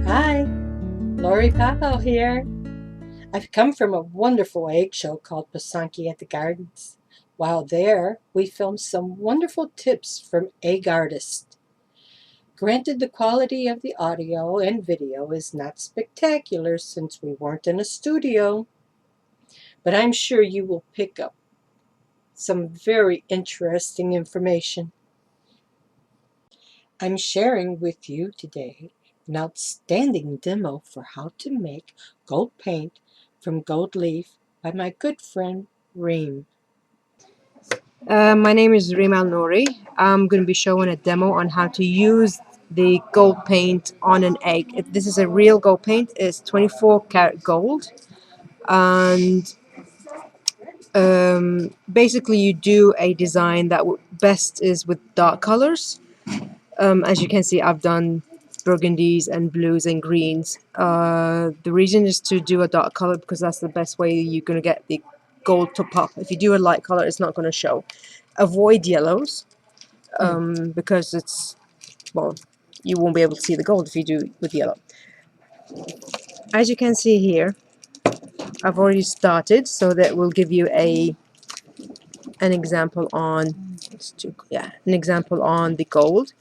Hi, Lorrie Popow here. I've come from a wonderful egg show called Pysanky at the Gardens. While there, we filmed some wonderful tips from egg artists. Granted, the quality of the audio and video is not spectacular since we weren't in a studio, but I'm sure you will pick up some very interesting information. I'm sharing with you today an outstanding demo for how to make gold paint from gold leaf by my good friend Reem. My name is Reem Al-Nouri. I'm going to be showing a demo on how to use the gold paint on an egg. This is a real gold paint. It's 24 karat gold. And basically you do a design that best is with dark colors. As you can see, I've done burgundies and blues and greens. The reason is to do a dark color because that's the best way you're going to get the gold to pop. If you do a light color, it's not going to show. Avoid yellows because it's, well, you won't be able to see the gold if you do with yellow. As you can see here, I've already started, so that will give you an example on an example on the gold.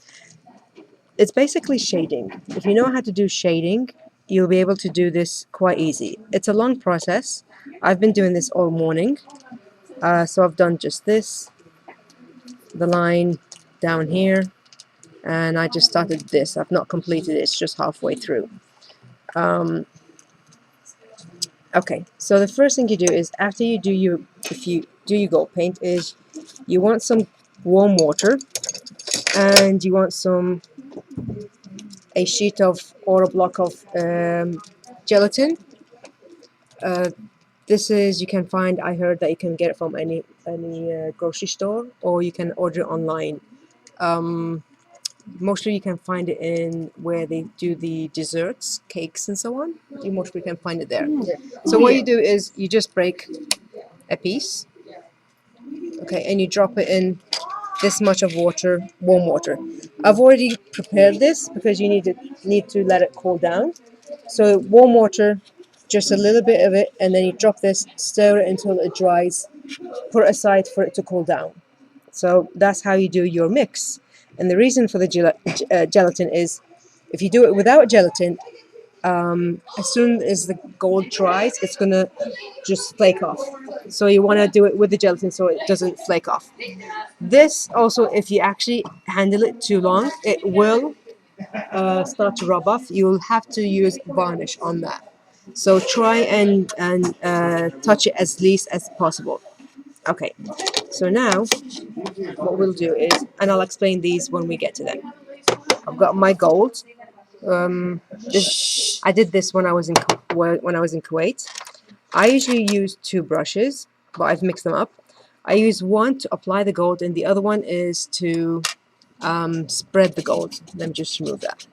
It's basically shading. If you know how to do shading, you'll be able to do this quite easy. It's a long process. I've been doing this all morning, so I've done just this, the line down here, and I just started this. I've not completed it, it's just halfway through. Okay, so the first thing you do is after you do your, if you do your gold paint, is you want some warm water, and you want a sheet of or a block of gelatin. Uh, this is, you can find, I heard that you can get it from any grocery store, or you can order it online. Mostly you can find it in where they do the desserts, cakes and so on. You mostly can find it there. So what you do is you just break a piece, okay, and you drop it in this much of water, warm water. I've already prepared this because you need to let it cool down. So warm water, just a little bit of it, and then you drop this, stir it until it dries, put it aside for it to cool down. So that's how you do your mix. And the reason for the gelatin is, if you do it without gelatin, as soon as the gold dries, it's gonna just flake off. So you want to do it with the gelatin so it doesn't flake off. This also, if you actually handle it too long, it will start to rub off. You'll have to use varnish on that. So try and touch it as least as possible. Okay, so now what we'll do is, and I'll explain these when we get to them. I've got my gold. I did this when I was in Kuwait. I usually use two brushes, but I've mixed them up. I use one to apply the gold, and the other one is to spread the gold. Let me just remove that.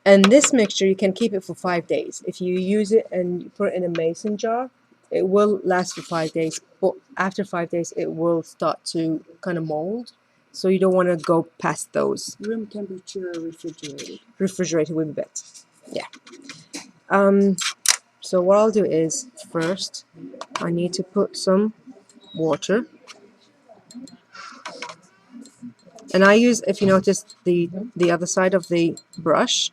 And this mixture, you can keep it for 5 days. If you use it and you put it in a mason jar, it will last for 5 days. But after 5 days, it will start to kind of mold. So you don't want to go past those. Room temperature refrigerated. Refrigerated would be better. Yeah. So what I'll do is, first, I need to put some water. And I use, if you notice, the other side of the brush.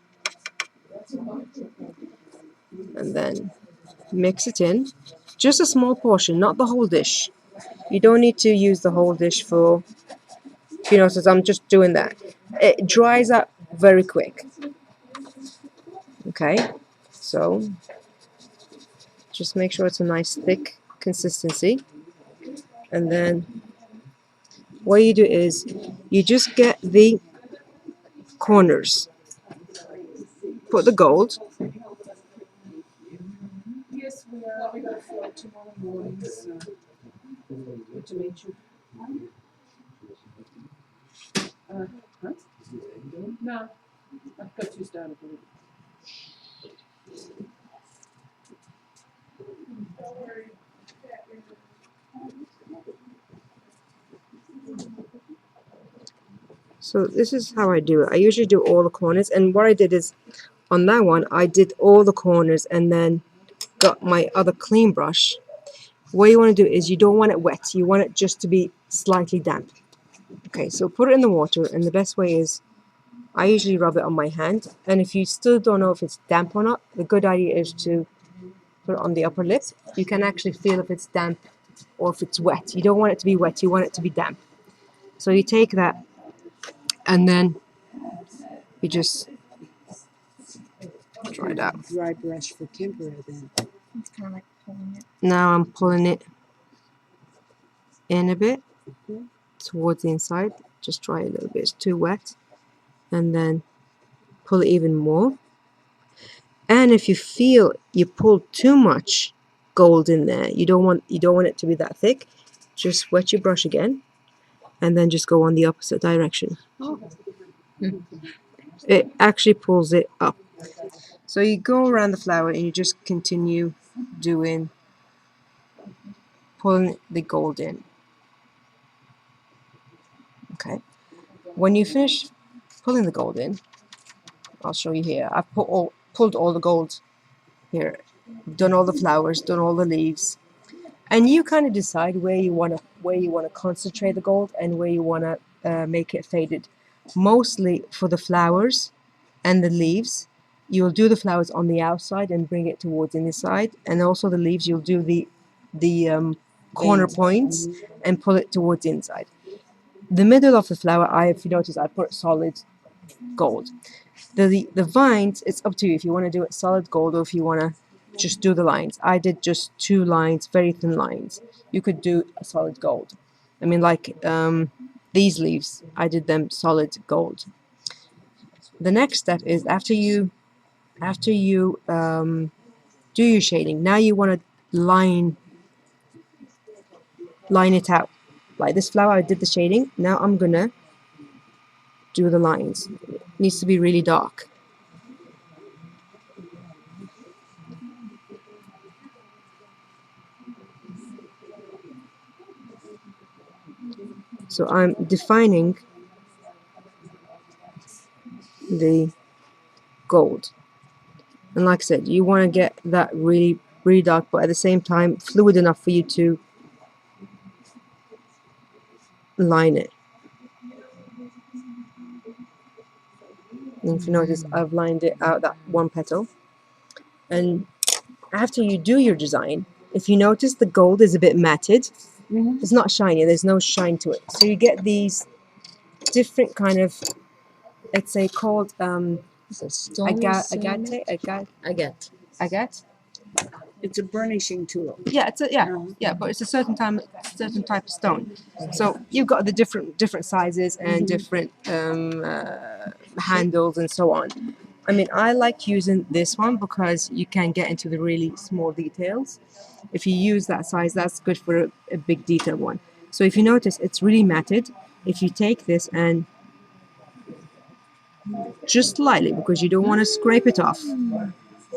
And then mix it in. Just a small portion, not the whole dish. You don't need to use the whole dish for, you know, since I'm just doing that. It dries up very quick. Okay, so just make sure it's a nice thick consistency. And then what you do is you just get the corners. Put the gold. Yes, we are ready for tomorrow morning's to meet you. Huh? No, I've got you started. So this is how I do it. I usually do all the corners, and what I did is on that one I did all the corners and then got my other clean brush. What you want to do is you don't want it wet, you want it just to be slightly damp. Okay, so put it in the water, and the best way is I usually rub it on my hand, and if you still don't know if it's damp or not, the good idea is to put it on the upper lip. You can actually feel if it's damp or if it's wet. You don't want it to be wet, you want it to be damp. So you take that and then you just try it out. Dry brush for tempera then. It's kind of like pulling it. Now I'm pulling it in a bit towards the inside. Just try a little bit, it's too wet. And then pull it even more. And if you feel you pull too much gold in there, you don't want it to be that thick, just wet your brush again and then just go on the opposite direction. It actually pulls it up. So you go around the flower and you just continue pulling the gold in. Okay. When you finish pulling the gold in, I'll show you here. I've pulled all the gold here, done all the flowers, done all the leaves, and you kind of decide where you want to concentrate the gold and where you want to make it faded. Mostly for the flowers and the leaves, you'll do the flowers on the outside and bring it towards the inside, and also the leaves you'll do the corner points and pull it towards the inside. The middle of the flower, if you notice, I put solid gold. The vines, it's up to you if you want to do it solid gold or if you want to just do the lines. I did just 2 lines, very thin lines. You could do a solid gold. I mean, like these leaves, I did them solid gold. The next step is after you do your shading, now you want to line it out. Like this flower, I did the shading. Now I'm gonna do the lines. It needs to be really dark. So I'm defining the gold. And like I said, you want to get that really, really dark, but at the same time, fluid enough for you to line it. And if you notice, I've lined it out, that one petal. And after you do your design, if you notice the gold is a bit matted, it's not shiny, there's no shine to it. So you get these different kind of, let's say called agate. It's a burnishing tool. Yeah, but it's a certain type of stone. So you've got the different sizes and different handles and so on. I mean, I like using this one because you can get into the really small details. If you use that size, that's good for a big detail one. So if you notice, it's really matted. If you take this and just lightly, because you don't want to scrape it off,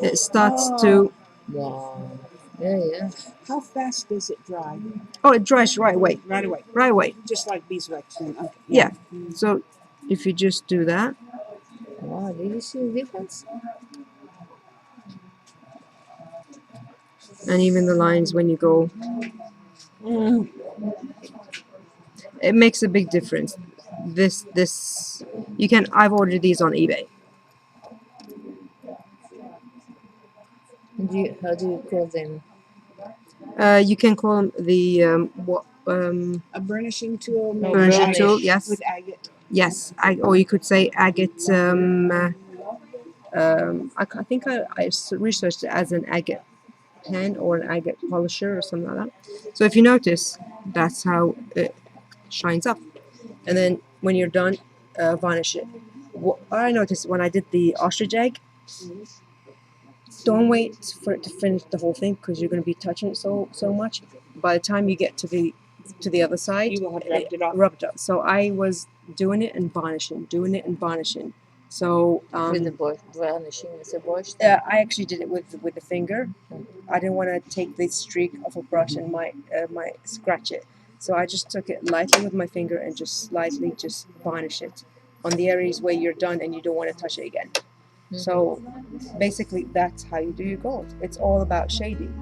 it starts to. Wow. Yeah. How fast does it dry? Oh, it dries right away. Right away. Right away. Just like beeswax then. Okay. Yeah. So if you just do that. Wow, did you see the difference? And even the lines when you go, it makes a big difference. This you can. I've ordered these on eBay. How do you call them? You can call them the A burnishing tool. made burnishing by- tool. Yes, With agate. yes. Or you could say agate. I think I researched it as an agate pen or an agate polisher or something like that. So if you notice, that's how it shines up. And then when you're done, varnish it. What I noticed when I did the ostrich egg, don't wait for it to finish the whole thing because you're going to be touching it so much. By the time you get to the other side, You will have rubbed it off. rubbed up. So I was doing it and varnishing, So With the brush, varnishing with the brush. I actually did it with the finger. I didn't want to take the streak off a brush and might scratch it. So I just took it lightly with my finger and just slightly just varnish it. on the areas where you're done and you don't want to touch it again. So basically, that's how you do your gold. It's all about shading.